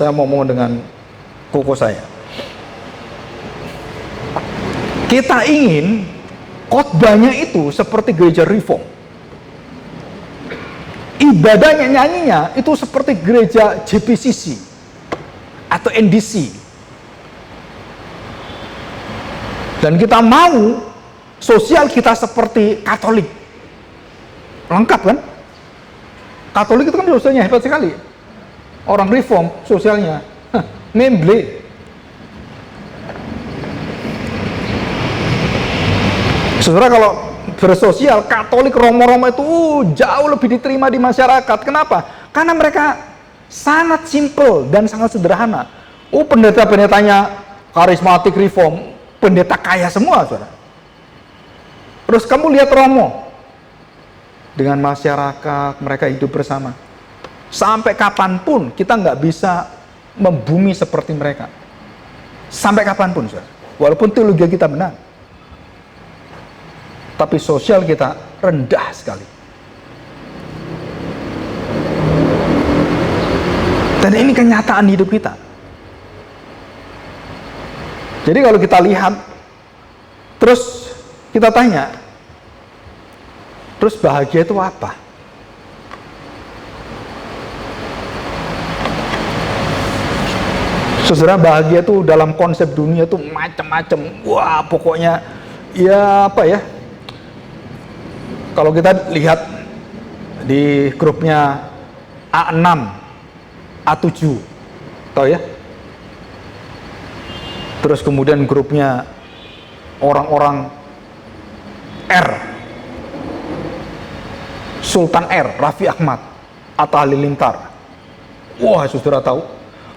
saya mau ngomong dengan koko saya. Kita ingin khotbahnya itu seperti gereja Reform. Ibadahnya, nyanyinya itu seperti gereja JPCC atau NDC. Dan kita mau sosial kita seperti Katolik. Lengkap kan? Katolik itu kan sosialnya hebat sekali. Orang Reform sosialnya memble. Saudara, kalau bersosial Katolik Romo-Romo itu jauh lebih diterima di masyarakat. Kenapa? Karena mereka sangat simple dan sangat sederhana. Pendeta-pendetanya karismatik Reform, pendeta kaya semua, saudara. Terus kamu lihat Romo dengan masyarakat, mereka hidup bersama. Sampai kapanpun kita nggak bisa membumi seperti mereka. Sampai kapanpun, saudara. Walaupun teologi kita benar, tapi sosial kita rendah sekali. Dan ini kenyataan hidup kita. Jadi kalau kita lihat, terus kita tanya, terus bahagia itu apa? Saudara, bahagia itu dalam konsep dunia itu macam-macam. Wah, pokoknya ya apa ya? Kalau kita lihat di grupnya A6, A7, tahu ya? Terus kemudian grupnya orang-orang R, Sultan R, Raffi Ahmad, Atta Halilintar. Wah, saudara tahu?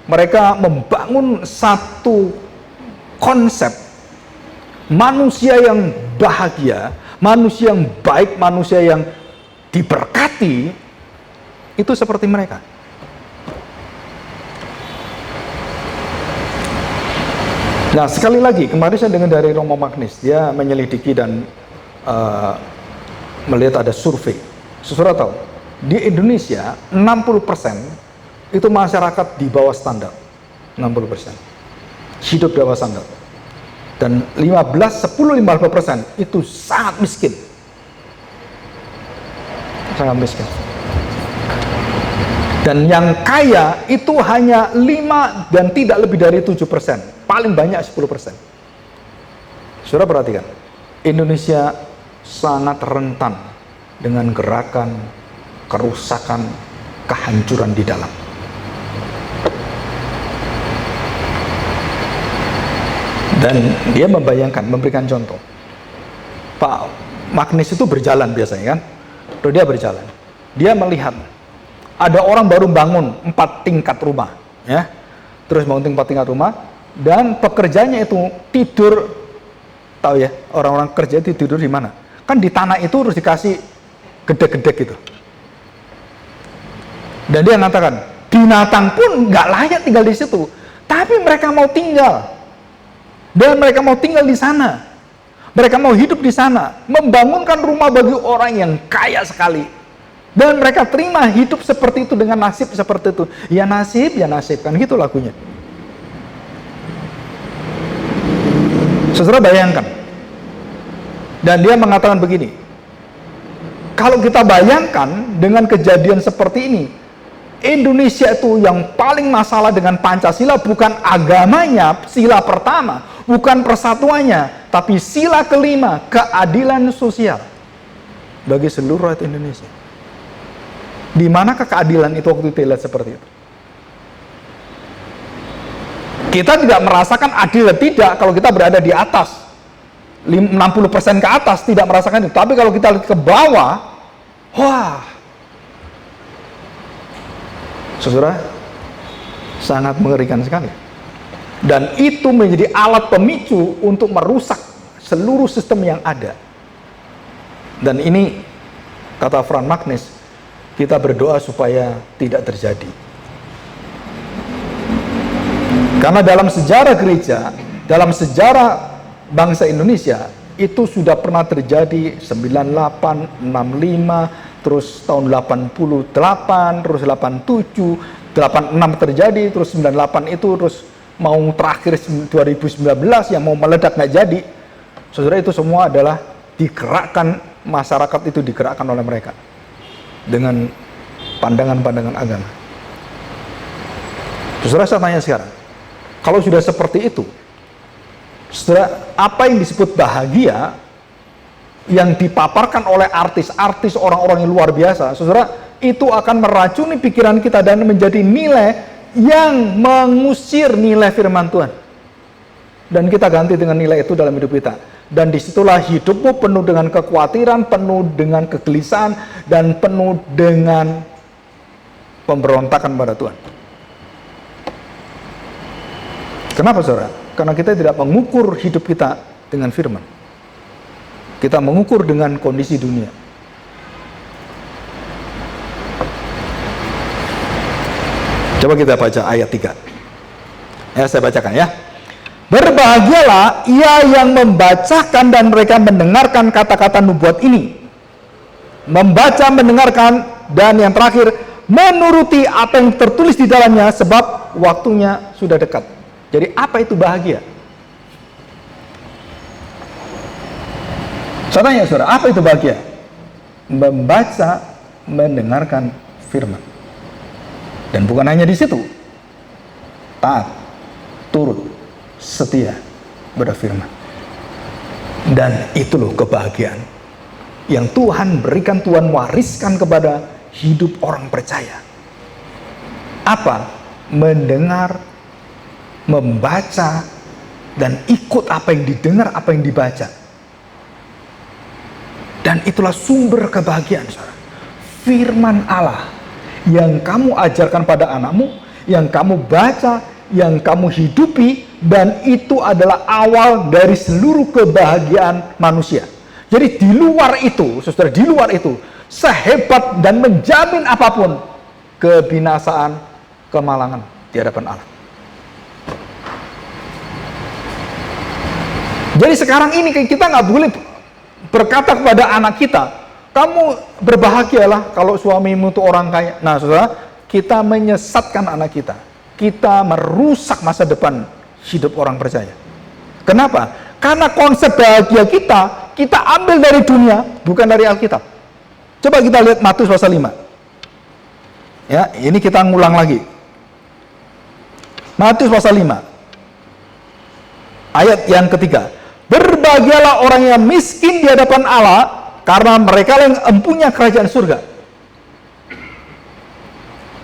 Mereka membangun satu konsep manusia yang bahagia, manusia yang baik, manusia yang diberkati, itu seperti mereka. Nah, sekali lagi, kemarin saya dengar dari Romo Magnis, dia menyelidiki dan melihat ada survei. Saudara tahu, di Indonesia 60% itu masyarakat di bawah standar. 60% hidup di bawah standar. Dan 10-15% itu sangat miskin. Sangat miskin. Dan yang kaya itu hanya 5 dan tidak lebih dari 7%. Paling banyak 10%. Saudara perhatikan, Indonesia sangat rentan dengan gerakan, kerusakan, kehancuran di dalam. Dan dia membayangkan, memberikan contoh. Pak Magnis itu berjalan biasanya kan, lalu dia berjalan. Dia melihat ada orang baru bangun 4 tingkat rumah, ya, terus bangun 4 tingkat rumah, dan pekerjanya itu tidur, tahu ya, orang-orang kerja itu tidur di mana? Kan di tanah itu harus dikasih gedek-gedek gitu. Dan dia mengatakan, binatang pun nggak layak tinggal di situ, tapi mereka mau tinggal. Dan mereka mau tinggal di sana. Mereka mau hidup di sana. Membangunkan rumah bagi orang yang kaya sekali. Dan mereka terima hidup seperti itu dengan nasib seperti itu. Ya nasib, kan gitu lagunya. Saudara bayangkan. Dan dia mengatakan begini. Kalau kita bayangkan dengan kejadian seperti ini, Indonesia itu yang paling masalah dengan Pancasila bukan agamanya, sila pertama, bukan persatuannya, tapi sila kelima, keadilan sosial bagi seluruh rakyat Indonesia. Di manakah keadilan itu waktu itu lihat seperti itu? Kita tidak merasakan adil, tidak, kalau kita berada di atas 60% ke atas tidak merasakan itu. Tapi kalau kita lihat ke bawah, wah, saudara, sangat mengerikan sekali. Dan itu menjadi alat pemicu untuk merusak seluruh sistem yang ada. Dan ini, kata Frank Magnis, kita berdoa supaya tidak terjadi. Karena dalam sejarah gereja, dalam sejarah bangsa Indonesia, itu sudah pernah terjadi 98, 65, terus tahun 88, terus 87, 86 terjadi, terus 98 itu, terus mau terakhir 2019 yang mau meledak nggak jadi. Saudara, itu semua adalah digerakkan, masyarakat itu digerakkan oleh mereka dengan pandangan-pandangan agama. Saudara, saya tanya sekarang, kalau sudah seperti itu, saudara, apa yang disebut bahagia yang dipaparkan oleh artis-artis, orang-orang yang luar biasa, saudara, itu akan meracuni pikiran kita dan menjadi nilai yang mengusir nilai firman Tuhan. Dan kita ganti dengan nilai itu dalam hidup kita. Dan disitulah hidupmu penuh dengan kekhawatiran, penuh dengan kegelisahan, dan penuh dengan pemberontakan pada Tuhan. Kenapa, saudara? Karena kita tidak mengukur hidup kita dengan firman. Kita mengukur dengan kondisi dunia. Coba kita baca ayat 3. Ya, saya bacakan ya. Berbahagialah ia yang membacakan dan mereka mendengarkan kata-kata nubuat ini. Membaca, mendengarkan, dan yang terakhir, menuruti apa yang tertulis di dalamnya, sebab waktunya sudah dekat. Jadi apa itu bahagia? Saya tanya, saudara, apa itu bahagia? Membaca, mendengarkan firman. Dan bukan hanya di situ. Taat, turut, setia pada firman. Dan itu loh kebahagiaan yang Tuhan berikan, Tuhan wariskan kepada hidup orang percaya. Apa? Mendengar, membaca, dan ikut apa yang didengar, apa yang dibaca. Dan itulah sumber kebahagiaan, saudara. Firman Allah yang kamu ajarkan pada anakmu, yang kamu baca, yang kamu hidupi, dan itu adalah awal dari seluruh kebahagiaan manusia. Jadi di luar itu, saudara, di luar itu, sehebat dan menjamin apapun, kebinasaan, kemalangan di hadapan Allah. Jadi sekarang ini kita nggak boleh berkata kepada anak kita, kamu berbahagialah kalau suamimu itu orang kaya. Nah, saudara, kita menyesatkan anak kita. Kita merusak masa depan hidup orang percaya. Kenapa? Karena konsep bahagia kita ambil dari dunia, bukan dari Alkitab. Coba kita lihat Matius pasal 5. Ya, ini kita ngulang lagi. Matius pasal 5. Ayat yang ketiga. Berbahagialah orang yang miskin di hadapan Allah, karena mereka yang empunya kerajaan surga.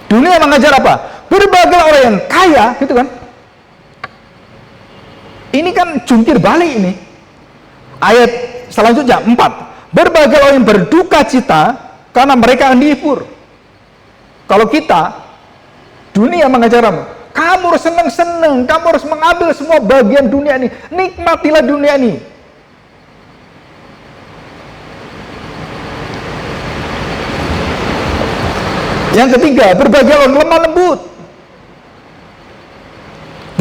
Dunia mengajar apa? Berbahagialah orang yang kaya, gitu kan? Ini kan jungkir balik ini. Ayat selanjutnya 4. Berbahagialah orang yang berduka cita, karena mereka akan dihibur. Kalau kita, dunia mengajar apa? Kamu harus senang-senang, kamu harus mengambil semua bagian dunia ini. Nikmatilah dunia ini. Yang ketiga, berbahagialah orang lemah lembut.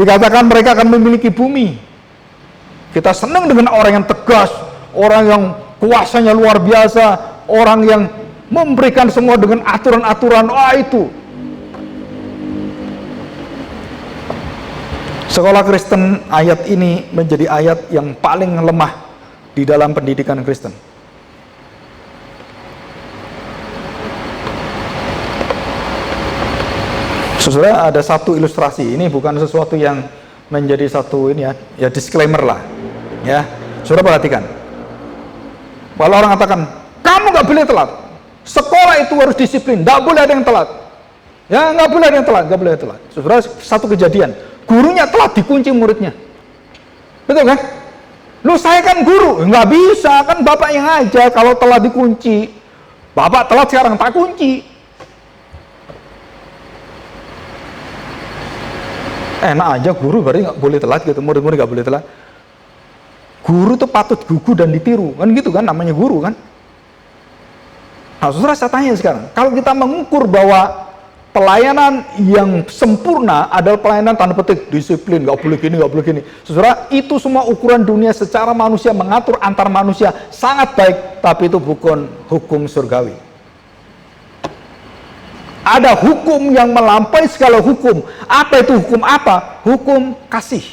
Dikatakan mereka akan memiliki bumi. Kita senang dengan orang yang tegas, orang yang kuasanya luar biasa, orang yang memberikan semua dengan aturan-aturan. Itu. Sekolah Kristen, ayat ini menjadi ayat yang paling lemah di dalam pendidikan Kristen. Saudara, ada satu ilustrasi. Ini bukan sesuatu yang menjadi satu ini ya disclaimer lah. Ya, saudara perhatikan. Kalau orang katakan, kamu nggak boleh telat. Sekolah itu harus disiplin, nggak boleh ada yang telat. Ya, nggak boleh ada yang telat, nggak boleh ada telat. Saudara, satu kejadian, gurunya telat dikunci muridnya. Betul kan? Lu saya kan guru, nggak bisa kan bapak yang ngajar kalau telat dikunci. Bapak telat sekarang tak kunci. Enak aja guru berarti nggak boleh telat gitu, murid-murid nggak boleh telat. Guru tuh patut gugu dan ditiru, kan gitu kan, namanya guru kan. Nah, saudara, saya tanya sekarang, kalau kita mengukur bahwa pelayanan yang sempurna adalah pelayanan tanda petik disiplin, nggak boleh gini, nggak boleh gini, saudara, itu semua ukuran dunia secara manusia mengatur antar manusia sangat baik, tapi itu bukan hukum surgawi. Ada hukum yang melampaui segala hukum. Apa itu hukum apa? Hukum kasih.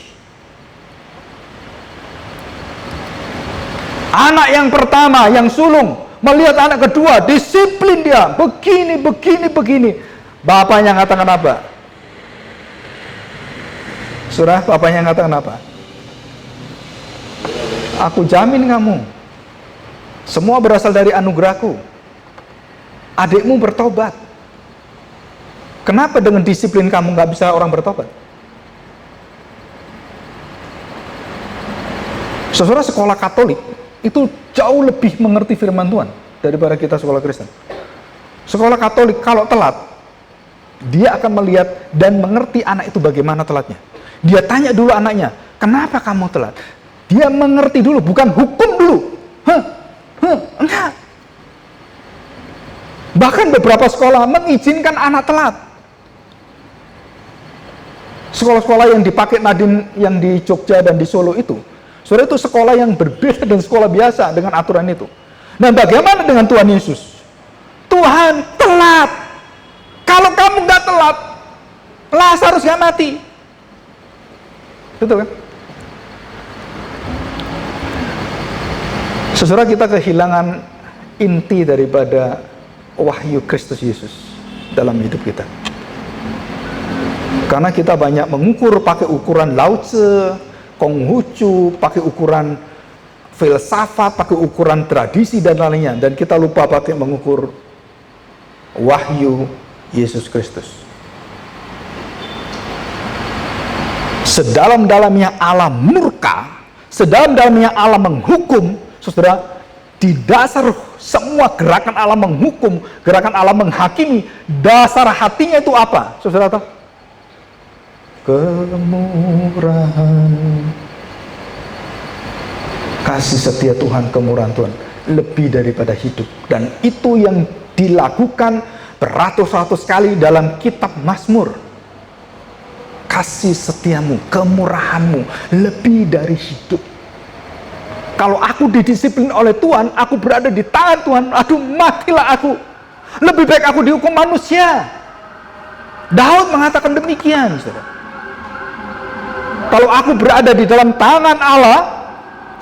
Anak yang pertama, yang sulung, melihat anak kedua, disiplin dia, begini. Bapaknya katakan apa? Surah, bapaknya katakan apa? Aku jamin kamu, semua berasal dari anugerahku. Adikmu bertobat. Kenapa dengan disiplin kamu nggak bisa orang bertobat? Saudara, sekolah Katolik itu jauh lebih mengerti firman Tuhan daripada kita sekolah Kristen. Sekolah Katolik kalau telat, dia akan melihat dan mengerti anak itu bagaimana telatnya. Dia tanya dulu anaknya, kenapa kamu telat? Dia mengerti dulu, bukan hukum dulu. Enggak. Bahkan beberapa sekolah mengizinkan anak telat. Sekolah-sekolah yang dipakai Nadine yang di Jogja dan di Solo itu, saudara, itu sekolah yang berbeda dengan sekolah biasa dengan aturan itu. Dan bagaimana dengan Tuhan Yesus? Tuhan telat. Kalau kamu nggak telat, Lazarus nggak mati. Betul kan? Saudara, kita kehilangan inti daripada wahyu Kristus Yesus dalam hidup kita. Karena kita banyak mengukur pakai ukuran Lao Tse, Konghucu, pakai ukuran filsafat, pakai ukuran tradisi dan lainnya, dan kita lupa pakai mengukur wahyu Yesus Kristus. Sedalam-dalamnya Allah murka, sedalam-dalamnya Allah menghukum, saudara, di dasar semua gerakan Allah menghukum, gerakan Allah menghakimi, dasar hatinya itu apa? Saudara tahu? Kemurahan. Kasih setia Tuhan, kemurahan Tuhan lebih daripada hidup. Dan itu yang dilakukan beratus-ratus kali dalam kitab Mazmur. Kasih setiamu, kemurahanmu lebih dari hidup. Kalau aku didisiplin oleh Tuhan, aku berada di tangan Tuhan, aduh matilah aku. Lebih baik aku dihukum manusia. Daud mengatakan demikian, saudara. Kalau aku berada di dalam tangan Allah,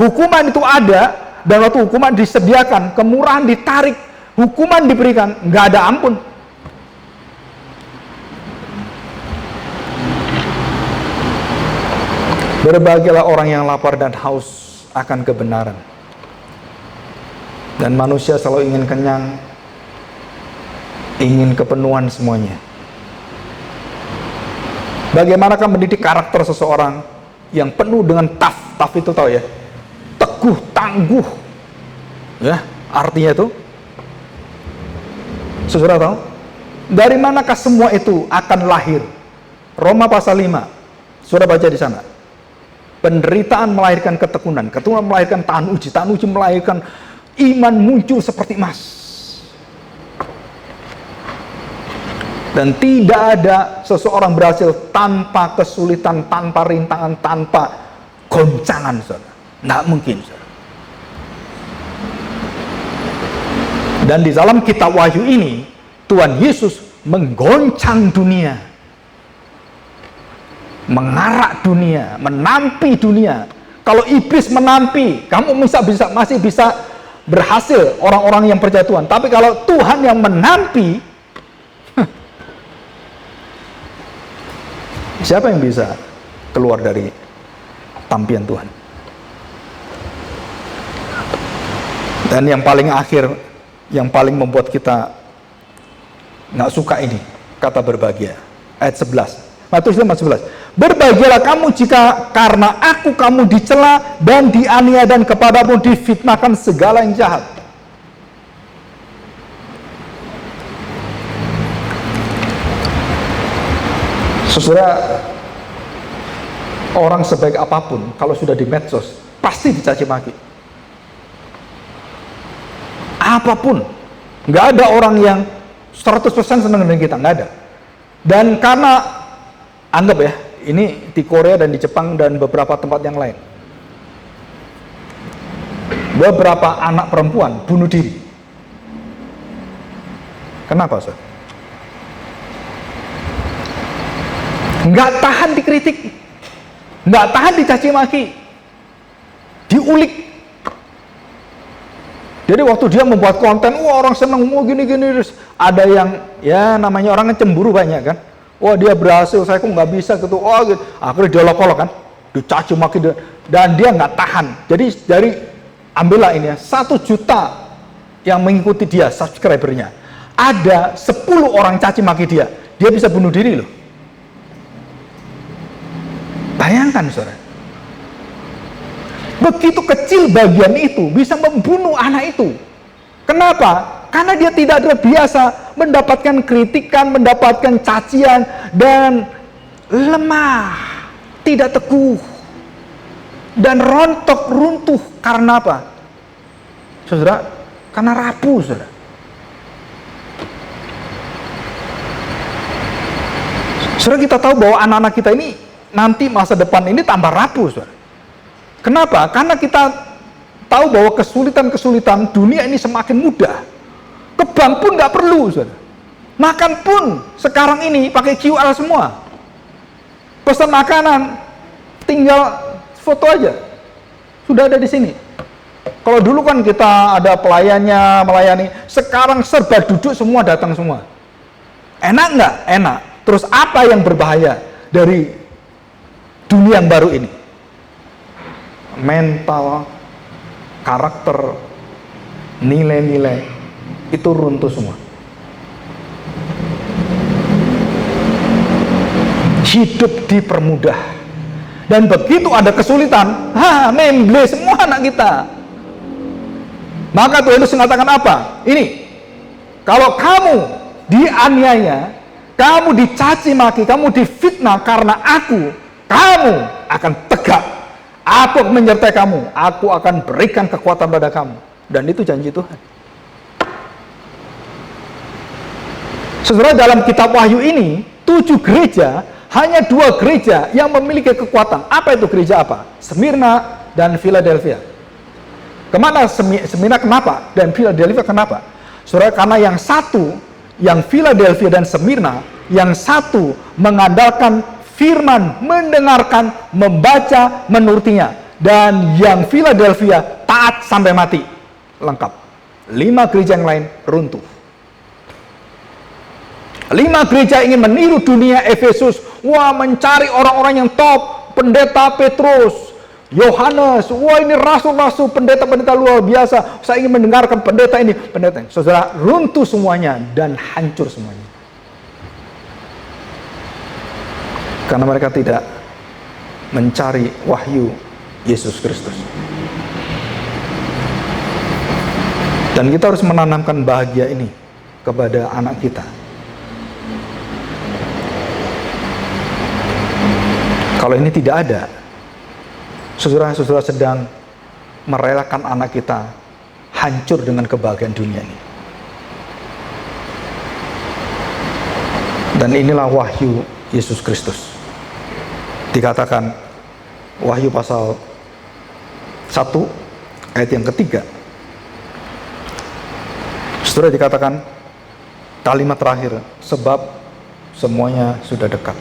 hukuman itu ada, dan waktu hukuman disediakan, kemurahan ditarik, hukuman diberikan, nggak ada ampun. Berbahagialah orang yang lapar dan haus akan kebenaran. Dan manusia selalu ingin kenyang, ingin kepenuhan semuanya. Bagaimanakah mendidik karakter seseorang yang penuh dengan taf itu tahu ya? Teguh, tangguh. Ya, artinya itu. Saudara tahu? Dari manakah semua itu akan lahir? Roma pasal 5. Saudara baca di sana. Penderitaan melahirkan ketekunan, ketekunan melahirkan tahan uji melahirkan iman muncul seperti emas. Dan tidak ada seseorang berhasil tanpa kesulitan, tanpa rintangan, tanpa goncangan, saudara. Nggak mungkin, saudara. Dan di dalam kitab Wahyu ini, Tuhan Yesus menggoncang dunia, mengarak dunia, menampi dunia. Kalau iblis menampi, kamu masih bisa berhasil orang-orang yang percaya Tuhan. Tapi kalau Tuhan yang menampi, siapa yang bisa keluar dari tampian Tuhan? Dan yang paling akhir, yang paling membuat kita nggak suka ini, kata berbahagia. Ayat 11. Matius 5:11. Berbahagialah kamu jika karena aku kamu dicela dan dianiaya dan kepadamu difitnahkan segala yang jahat. Saudara, orang sebaik apapun kalau sudah di medsos pasti dicaci maki. Apapun, nggak ada orang yang 100% senang dengan kita, nggak ada. Dan karena anggap ya, ini di Korea dan di Jepang dan beberapa tempat yang lain, beberapa anak perempuan bunuh diri. Kenapa, Saudara? nggak tahan dikritik, nggak tahan dicaci maki, diulik. Jadi waktu dia membuat konten, wah orang seneng, wah gini-gini, ada yang ya namanya orang cemburu banyak kan. Wah dia berhasil, saya kok nggak bisa gitu. Oh gitu. Akhirnya diolok-olok kan, dicaci maki, dan dia nggak tahan. Jadi dari ambillah ini ya, 1 juta yang mengikuti dia subscribernya, ada 10 orang caci maki dia bisa bunuh diri loh. Bayangkan saudara, begitu kecil bagian itu bisa membunuh anak itu. Kenapa? Karena dia tidak terbiasa mendapatkan kritikan, mendapatkan cacian, dan lemah, tidak teguh, dan rontok runtuh. Karena apa? Saudara, karena rapuh saudara. Saudara, kita tahu bahwa anak-anak kita ini nanti masa depan ini tambah rapuh saudara. Kenapa? Karena kita tahu bahwa kesulitan-kesulitan dunia ini semakin mudah. Ke bank pun nggak perlu, saudara. Makan pun sekarang ini pakai QR semua. Pesan makanan, tinggal foto aja, sudah ada di sini. Kalau dulu kan kita ada pelayannya, melayani. Sekarang serba duduk semua, datang semua. Enak nggak? Enak. Terus apa yang berbahaya dari dunia yang baru ini? Mental, karakter, nilai-nilai itu runtuh semua. Hidup dipermudah, dan begitu ada kesulitan, nemble semua anak kita. Maka Tuhan Yesus mengatakan apa? Ini, kalau kamu dianiaya, kamu dicaci maki, kamu difitnah karena aku, kamu akan tegak. Aku akan menyertai kamu, aku akan berikan kekuatan pada kamu. Dan itu janji Tuhan. Saudara, dalam kitab Wahyu ini 7 gereja, hanya 2 gereja yang memiliki kekuatan. Apa itu gereja apa? Smyrna dan Philadelphia. Kemana Smyrna kenapa? Dan Philadelphia kenapa? Saudara, karena yang satu, yang Philadelphia dan Smyrna, yang satu mengandalkan firman, mendengarkan, membaca, menurutinya. Dan yang Philadelphia taat sampai mati. Lengkap. 5 gereja yang lain runtuh. 5 gereja ingin meniru dunia Efesus. Wah, mencari orang-orang yang top. Pendeta Petrus, Yohanes. Wah, ini rasul-rasul, pendeta-pendeta luar biasa. Saya ingin mendengarkan pendeta ini, pendeta ini. Saudara, runtuh semuanya dan hancur semuanya. Karena mereka tidak mencari wahyu Yesus Kristus. Dan kita harus menanamkan bahagia ini kepada anak kita. Kalau ini tidak ada, saudara-saudara sedang merelakan anak kita hancur dengan kebahagiaan dunia ini. Dan inilah wahyu Yesus Kristus. Dikatakan Wahyu pasal 1 ayat yang ketiga. Saudara, dikatakan kalimat terakhir, sebab semuanya sudah dekat.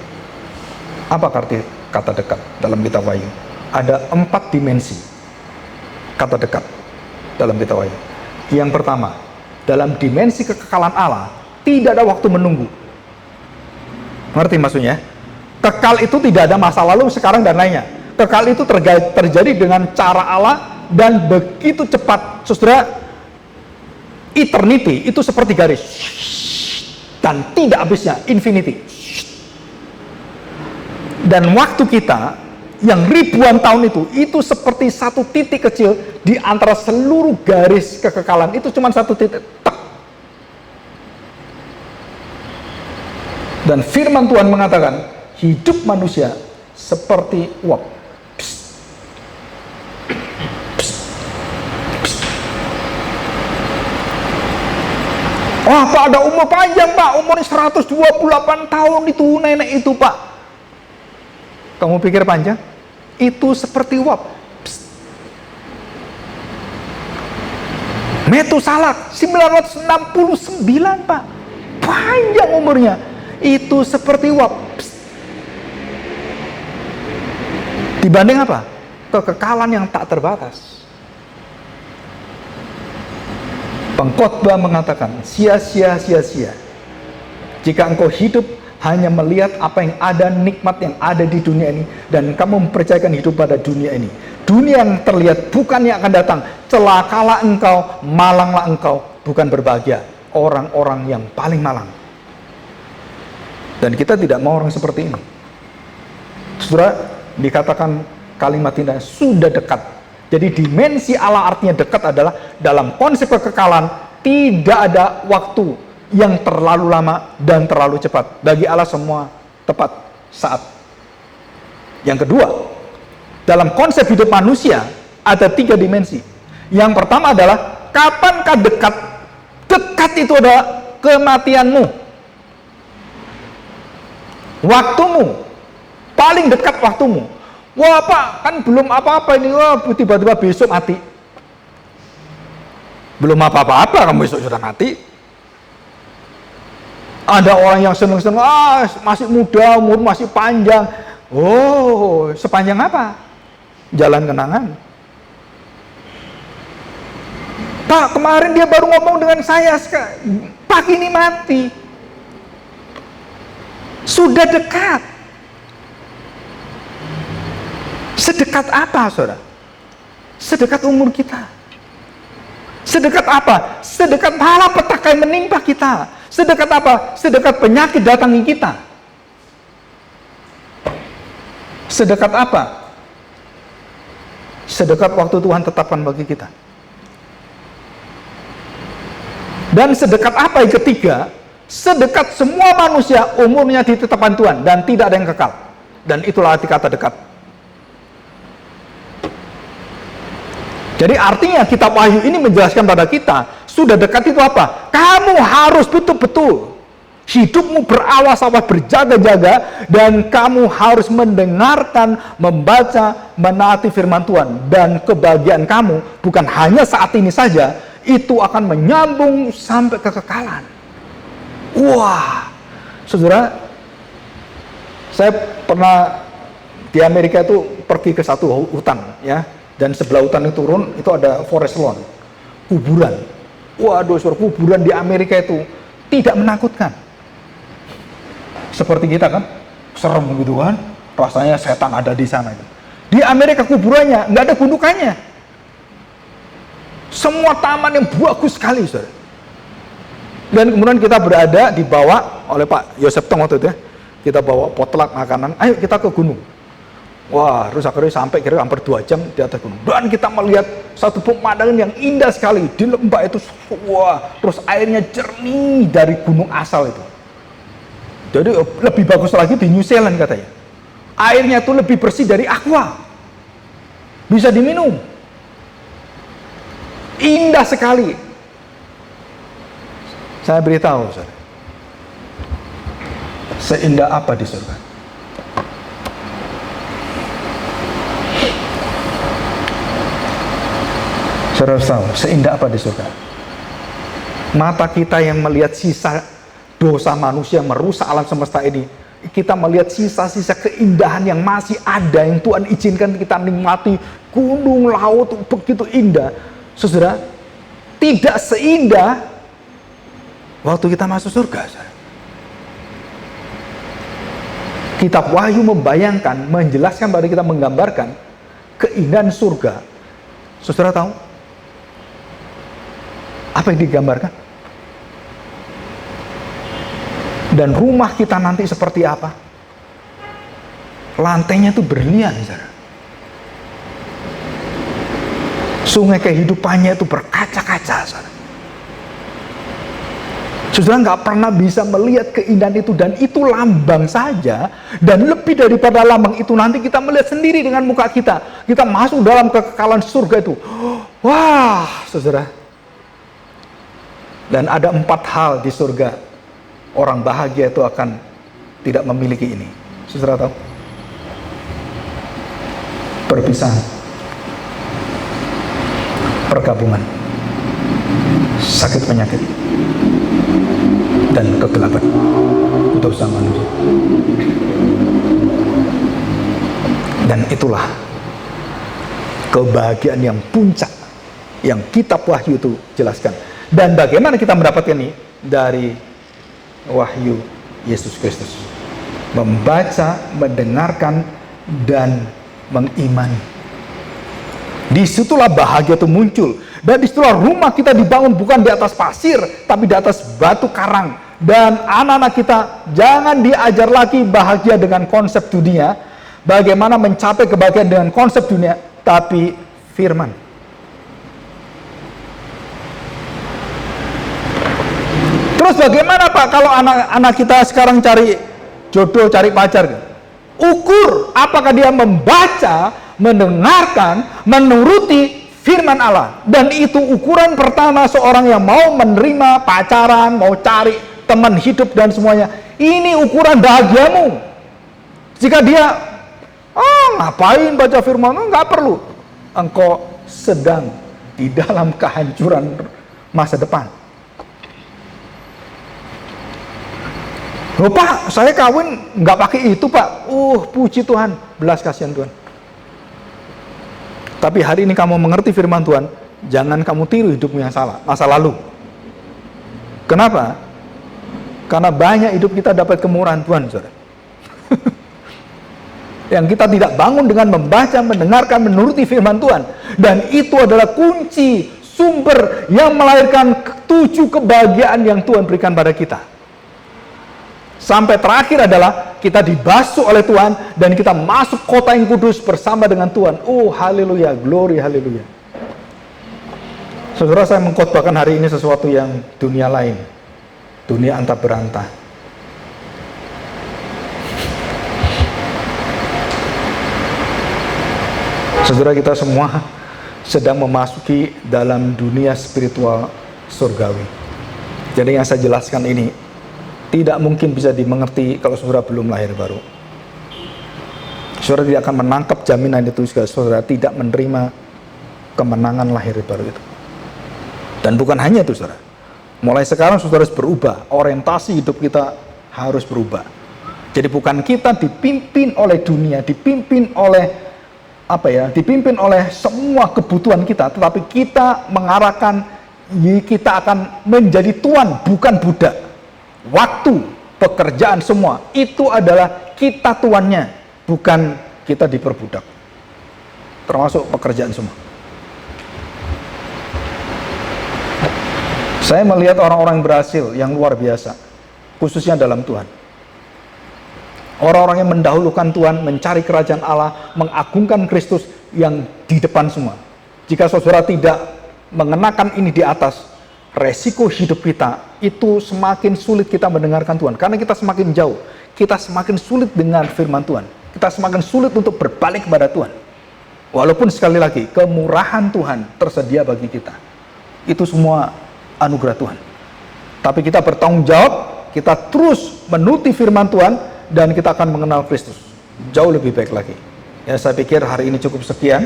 Apa arti kata dekat dalam kitab Wahyu? Ada 4 dimensi kata dekat dalam kitab Wahyu. Yang pertama, dalam dimensi kekekalan Allah tidak ada waktu menunggu. Ngerti maksudnya? Kekal itu tidak ada masa lalu, sekarang, dan lainnya. Kekal itu terjadi dengan cara Allah dan begitu cepat. Saudara, eternity itu seperti garis dan tidak habisnya, infinity. Dan waktu kita yang ribuan tahun itu seperti satu titik kecil di antara seluruh garis kekekalan. Itu cuma satu titik. Dan firman Tuhan mengatakan, hidup manusia seperti uap. Wah, Pak, ada umur panjang, Pak. Umurnya 128 tahun itu, nenek itu, Pak. Kamu pikir panjang? Itu seperti uap. Metusalat 969, Pak. Panjang umurnya. Itu seperti uap. Dibanding apa? Kekekalan yang tak terbatas. Pengkhotbah mengatakan, sia-sia, sia-sia jika engkau hidup hanya melihat apa yang ada, nikmat yang ada di dunia ini, dan kamu mempercayakan hidup pada dunia ini. Dunia yang terlihat bukan yang akan datang. Celakalah engkau, malanglah engkau, bukan berbahagia orang-orang yang paling malang. Dan kita tidak mau orang seperti ini. Saudara, dikatakan kalimat ini sudah dekat. Jadi dimensi Allah artinya dekat adalah dalam konsep kekekalan tidak ada waktu yang terlalu lama dan terlalu cepat. Bagi Allah semua tepat saat. Yang kedua, dalam konsep hidup manusia ada 3 dimensi. Yang pertama adalah kapankah dekat? Dekat itu adalah kematianmu, waktumu, paling dekat waktumu. Wah Pak, kan belum apa-apa ini, wah tiba-tiba besok mati. Belum apa-apa, kamu besok sudah mati. Ada orang yang seneng-seneng, masih muda, umur masih panjang. Oh, sepanjang apa? Jalan kenangan. Pak, kemarin dia baru ngomong dengan saya, pagi ini mati. Sudah dekat. Sedekat apa, saudara? Sedekat umur kita. Sedekat apa? Sedekat malapetaka yang menimpa kita. Sedekat apa? Sedekat penyakit datangi kita. Sedekat apa? Sedekat waktu Tuhan tetapkan bagi kita. Dan sedekat apa yang ketiga? Sedekat semua manusia umurnya ditetapkan Tuhan dan tidak ada yang kekal. Dan itulah arti kata dekat. Jadi artinya kitab Wahyu ini menjelaskan pada kita, sudah dekat itu apa? Kamu harus betul-betul hidupmu berawas-awas, berjaga-jaga, dan kamu harus mendengarkan, membaca, menaati firman Tuhan. Dan kebahagiaan kamu bukan hanya saat ini saja, itu akan menyambung sampai kekekalan. Wah, saudara, saya pernah di Amerika itu pergi ke satu hutan, ya. Dan sebelah hutan itu turun, itu ada forest lawn, kuburan. Waduh, saudara, kuburan di Amerika itu tidak menakutkan. Seperti kita kan, serem gitu kan, rasanya setan ada di sana itu. Di Amerika kuburannya nggak ada gundukannya. Semua taman yang bagus sekali, saudara. Dan kemudian kita berada dibawa oleh Pak Yosef Tong waktu itu, ya. Kita bawa potluck makanan, ayo kita ke gunung. Wah, terus akhirnya sampai kira hampir 2 jam di atas gunung. Dan kita melihat satu pemandangan yang indah sekali di lembah itu. Wah, terus airnya jernih dari gunung asal itu. Jadi lebih bagus lagi di New Zealand katanya. Airnya itu lebih bersih dari aqua. Bisa diminum. Indah sekali. Saya beritahu, saudara. Seindah apa di surga? Saudara tahu, seindah apa di surga? Mata kita yang melihat sisa dosa manusia yang merusak alam semesta ini, kita melihat sisa-sisa keindahan yang masih ada, yang Tuhan izinkan kita nikmati. Gunung, laut, begitu indah. Saudara, tidak seindah waktu kita masuk surga, saudara. Kitab Wahyu membayangkan, menjelaskan pada kita, menggambarkan keindahan surga. Saudara tahu apa yang digambarkan? Dan rumah kita nanti seperti apa? Lantainya itu berlian, saudara. Sungai kehidupannya itu berkaca-kaca, saudara. Saudara nggak pernah bisa melihat keindahan itu, dan itu lambang saja. Dan lebih daripada lambang itu, nanti kita melihat sendiri dengan muka kita. Kita masuk dalam kekekalan surga itu. Wah, saudara. Dan ada 4 hal di surga. Orang bahagia itu akan tidak memiliki ini. Saudara tahu? Perpisahan, pergabungan, sakit penyakit, dan kegelapan untuk sama manusia. Dan itulah kebahagiaan yang puncak yang kitab Wahyu itu jelaskan. Dan bagaimana kita mendapatkan ini? Dari Wahyu Yesus Kristus. Membaca, mendengarkan, dan mengimani. Disitulah bahagia itu muncul. Dan disitulah rumah kita dibangun bukan di atas pasir, tapi di atas batu karang. Dan anak-anak kita jangan diajar lagi bahagia dengan konsep dunia, bagaimana mencapai kebahagiaan dengan konsep dunia, tapi firman. Terus bagaimana Pak kalau anak-anak kita sekarang cari jodoh, cari pacar? Ukur apakah dia membaca, mendengarkan, menuruti firman Allah. Dan itu ukuran pertama seorang yang mau menerima pacaran, mau cari teman hidup dan semuanya. Ini ukuran bahagiamu. Jika dia, ngapain baca firman? Enggak perlu. Engkau sedang di dalam kehancuran masa depan. Oh Pak, saya kawin nggak pakai itu Pak. Puji Tuhan, belas kasihan Tuhan. Tapi hari ini kamu mengerti firman Tuhan, jangan kamu tiru hidupmu yang salah, masa lalu. Kenapa? Karena banyak hidup kita dapat kemurahan Tuhan, saudara. Yang kita tidak bangun dengan membaca, mendengarkan, menuruti firman Tuhan. Dan itu adalah kunci, sumber yang melahirkan 7 kebahagiaan yang Tuhan berikan pada kita. Sampai terakhir adalah kita dibasuh oleh Tuhan dan kita masuk kota yang kudus bersama dengan Tuhan. Haleluya, glory, haleluya. Saudara, saya mengkhotbahkan hari ini sesuatu yang dunia lain. Dunia antah berantah. Saudara, kita semua sedang memasuki dalam dunia spiritual surgawi. Jadi yang saya jelaskan ini tidak mungkin bisa dimengerti kalau saudara belum lahir baru. Saudara tidak akan menangkap jaminan itu jika saudara tidak menerima kemenangan lahir baru itu. Dan bukan hanya itu saudara. Mulai sekarang saudara harus berubah. Orientasi hidup kita harus berubah. Jadi bukan kita dipimpin oleh dunia, dipimpin oleh dipimpin oleh semua kebutuhan kita, tetapi kita mengarahkan kita akan menjadi tuan, bukan budak. Waktu, pekerjaan semua itu adalah kita tuannya, bukan kita diperbudak. Termasuk pekerjaan semua. Saya melihat orang-orang yang berhasil yang luar biasa, khususnya dalam Tuhan. Orang-orang yang mendahulukan Tuhan, mencari kerajaan Allah, mengagungkan Kristus yang di depan semua. Jika saudara tidak mengenakan ini di atas, resiko hidup kita itu semakin sulit kita mendengarkan Tuhan. Karena kita semakin jauh, kita semakin sulit dengan firman Tuhan. Kita semakin sulit untuk berbalik kepada Tuhan. Walaupun sekali lagi, kemurahan Tuhan tersedia bagi kita. Itu semua anugerah Tuhan. Tapi kita bertanggung jawab, kita terus menuruti firman Tuhan, dan kita akan mengenal Kristus. Jauh lebih baik lagi. Ya, saya pikir hari ini cukup sekian,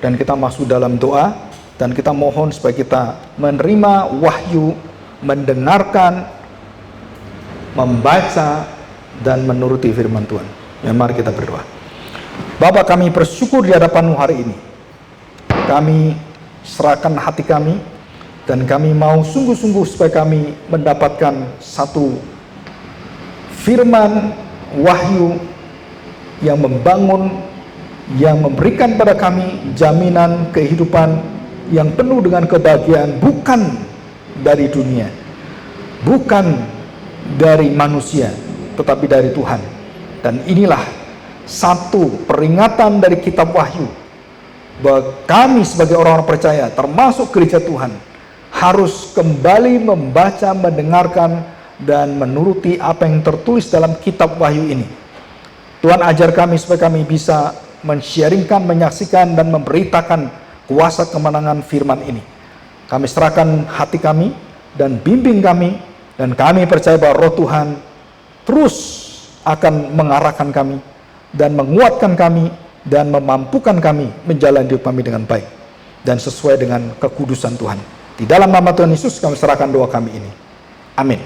dan kita masuk dalam doa. Dan kita mohon supaya kita menerima wahyu, mendengarkan, membaca, dan menuruti firman Tuhan. Ya, mari kita berdoa. Bapa, kami bersyukur di hadapan-Mu hari ini. Kami serahkan hati kami, dan kami mau sungguh-sungguh supaya kami mendapatkan satu firman wahyu yang membangun, yang memberikan pada kami jaminan kehidupan yang penuh dengan kebahagiaan, bukan dari dunia, bukan dari manusia, tetapi dari Tuhan. Dan inilah satu peringatan dari kitab Wahyu, bahwa kami sebagai orang-orang percaya, termasuk gereja Tuhan, harus kembali membaca, mendengarkan, dan menuruti apa yang tertulis dalam kitab Wahyu ini. Tuhan ajar kami supaya kami bisa men-sharingkan, menyaksikan, dan memberitakan kuasa kemenangan firman ini. Kami serahkan hati kami dan bimbing kami, dan kami percaya bahwa Roh Tuhan terus akan mengarahkan kami dan menguatkan kami dan memampukan kami menjalani hidup kami dengan baik dan sesuai dengan kekudusan Tuhan. Di dalam nama Tuhan Yesus kami serahkan doa kami ini. Amin.